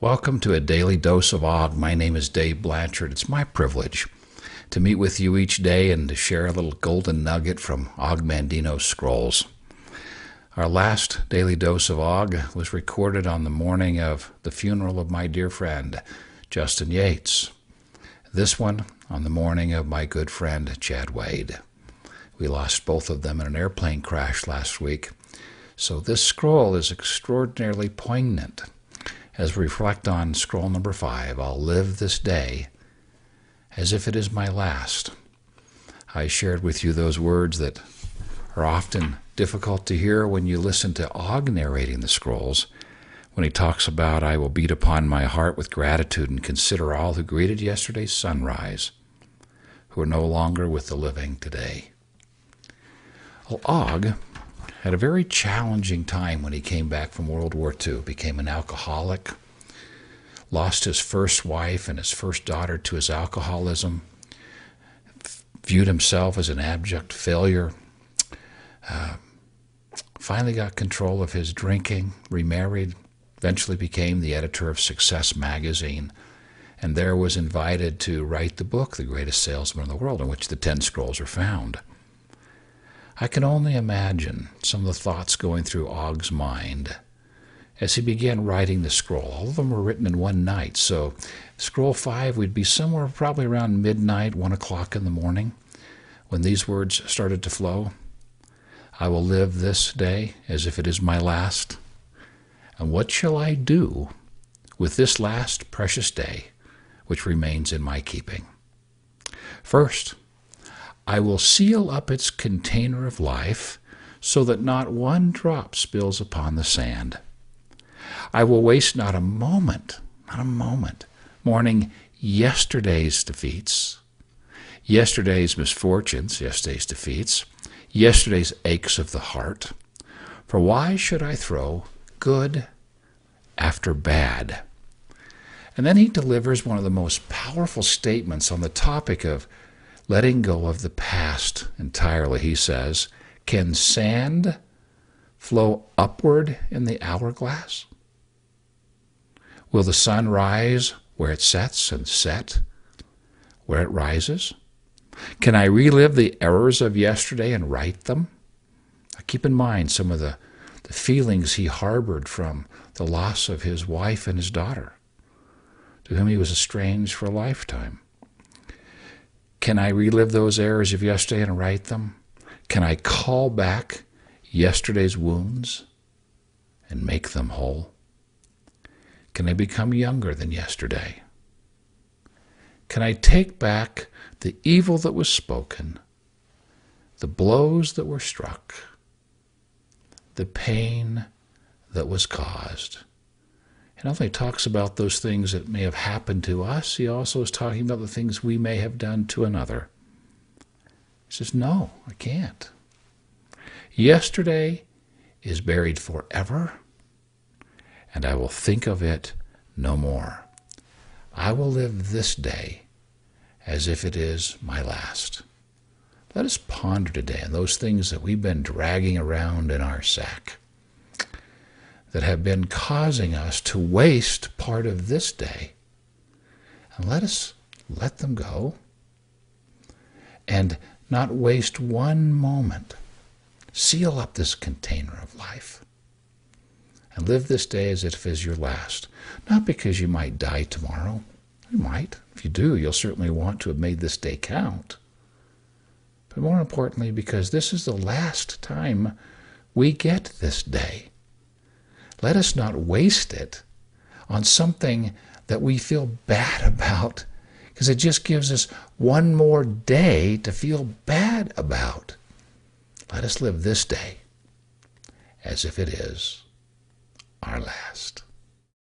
Welcome to a daily dose of Og. My name is Dave Blanchard. It's my privilege to meet with you each day and to share a little golden nugget from Og Mandino's scrolls. Our last daily dose of Og was recorded on the morning of the funeral of my dear friend, Justin Yates. This one on the morning of my good friend, Chad Wade. We lost both of them in an airplane crash last week, so this scroll is extraordinarily poignant. As we reflect on scroll number 5, I'll live this day as if it is my last. I shared with you those words that are often difficult to hear when you listen to Og narrating the scrolls, when he talks about, "I will beat upon my heart with gratitude and consider all who greeted yesterday's sunrise, who are no longer with the living today." Well, Og had a very challenging time when he came back from World War II, became an alcoholic, lost his first wife and his first daughter to his alcoholism, viewed himself as an abject failure, finally got control of his drinking, remarried, eventually became the editor of Success magazine, and there was invited to write the book, The Greatest Salesman in the World, in which the 10 scrolls are found. I can only imagine some of the thoughts going through Og's mind as he began writing the scroll. All of them were written in one night, so scroll 5 would be somewhere probably around midnight, 1 o'clock in the morning, when these words started to flow. "I will live this day as if it is my last. And what shall I do with this last precious day which remains in my keeping? First, I will seal up its container of life so that not one drop spills upon the sand. I will waste not a moment, mourning yesterday's defeats, yesterday's misfortunes, yesterday's defeats, yesterday's aches of the heart. For why should I throw good after bad?" And then he delivers one of the most powerful statements on the topic of letting go of the past entirely. He says, "Can sand flow upward in the hourglass? Will the sun rise where it sets and set where it rises? Can I relive the errors of yesterday and right them?" Now keep in mind some of the feelings he harbored from the loss of his wife and his daughter, to whom he was estranged for a lifetime. Can I relive those errors of yesterday and right them? Can I call back yesterday's wounds and make them whole? Can I become younger than yesterday? Can I take back the evil that was spoken, the blows that were struck, the pain that was caused? He not only talks about those things that may have happened to us, he also is talking about the things we may have done to another. He says, "No, I can't. Yesterday is buried forever, and I will think of it no more. I will live this day as if it is my last." Let us ponder today on those things that we've been dragging around in our sack, that have been causing us to waste part of this day. And let us let them go and not waste one moment. Seal up this container of life and live this day as if it is your last. Not because you might die tomorrow. You might. If you do, you'll certainly want to have made this day count. But more importantly, because this is the last time we get this day. Let us not waste it on something that we feel bad about, because it just gives us one more day to feel bad about. Let us live this day as if it is our last.